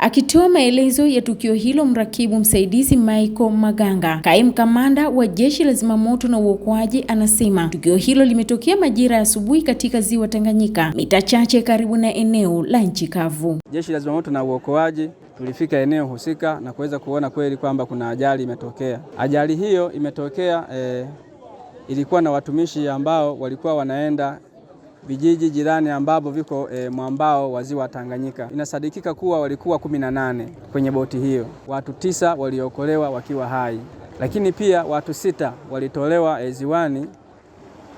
Akitoa maelezo ya tukio hilo, mrakibu msaidizi Michael Maganga, kaimu kamanda wa Jeshi la Zimamoto na Uokoaji, anasema tukio hilo limetokea majira ya asubuhi katika Ziwa Tanganyika, mita chache karibu na eneo la nchi kavu. Jeshi la Zimamoto na Uokoaji tulifika eneo husika na kuweza kuona kweli kwamba kuna ajali imetokea. Ajali hiyo imetokea ilikuwa na watumishi ambao walikuwa wanaenda vijiji jirani ambavyo viko mwambao wa Ziwa Tanganyika. Inasadikika kuwa walikuwa 18 kwenye boti hiyo. Watu 9 waliokolewa wakiwa hai, lakini pia watu 6 walitolewa ziwani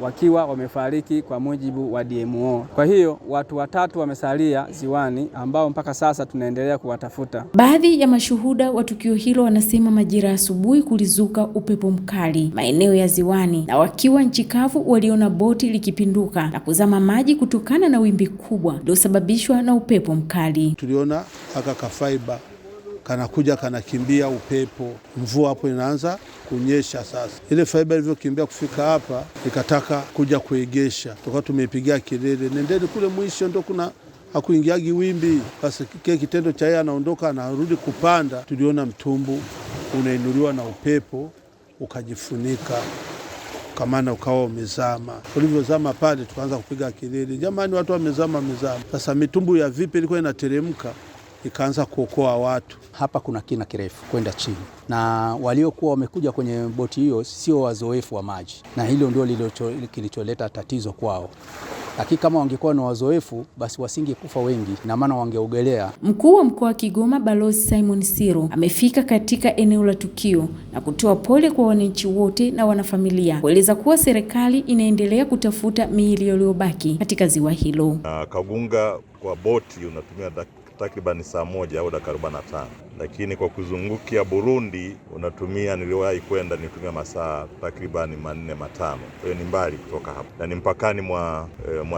wakiwa wamefariki kwa mujibu wa DMO. Kwa hiyo watu 3 wamesalia ziwani ambao mpaka sasa tunaendelea kuwatafuta. Baadhi ya mashuhuda wa tukio hilo wanasema majira asubuhi kulizuka upepo mkali maeneo ya ziwani, na wakiwa nchi kavu waliona boti likipinduka na kuzama maji kutokana na wimbi kubwa lililosababishwa na upepo mkali. Tuliona aka kafaiba kanakuja kanakimbia upepo, mvua hapo inaanza kunyesha. Sasa ile faiba ilivyokimbia kufika hapa ikataka kuja kuegesha, toka tumepigia kelele, nendeni kule mwisho ndo kuna hakuingiagi wimbi. Basi kile kitendo cha yeye anaondoka anarudi kupanda, tuliona mtumbu unainuliwa na upepo ukajifunika kamana ukawa umezama. Ulivyozama pale tukaanza kupiga kelele, jamani watu wamezama. Sasa mitumbu ya vipi ilikuwa inateremka ikaanza kuokoa watu. Hapa kuna kina kirefu kwenda chini, na waliokuwa wamekuja kwenye boti hiyo sio wazoefu wa maji, na hilo ndio kilicholeta tatizo kwao. Lakini kama wangekuwa na wazoefu basi wasingekufa wengi, na maana wangeogelea. Mkuu wa mkoa wa Kigoma Balozi Simon Siro amefika katika eneo la tukio na kutoa pole kwa wananchi wote na wanafamilia, kueleza kuwa serikali inaendelea kutafuta miili iliyobaki katika ziwa hilo. Kagunga kwa boti unatumia takriban saa 1 au dakika 45, lakini kwa kuzungukia Burundi unatumia, niliwahi kwenda nitumia masaa takriban 4-5. Kwa hiyo ni mbali kutoka hapa na ni mpakani mwa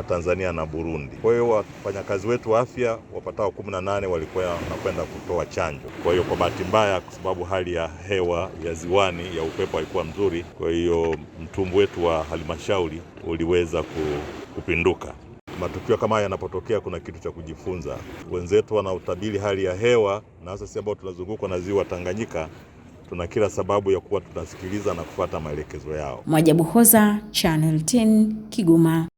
Tanzania na Burundi. Kwa hiyo wafanyakazi wetu wa afya wapatao 18 walikuwa wanakwenda kutoa chanjo. Kwa hiyo kwa bahati mbaya, kwa sababu hali ya hewa ya ziwani ya upepo haikuwa mzuri, kwa hiyo mtumbu wetu wa halmashauri uliweza kupinduka. Matukio kama haya yanapotokea, kuna kitu cha kujifunza. Wenzetu wanautabiri hali ya hewa, na sasa sisi ambao tunazungukwa na Ziwa Tanganyika tuna kila sababu ya kuwa tunasikiliza na kufuata maelekezo yao. Mwajabu Hoza, Channel 10, Kigoma.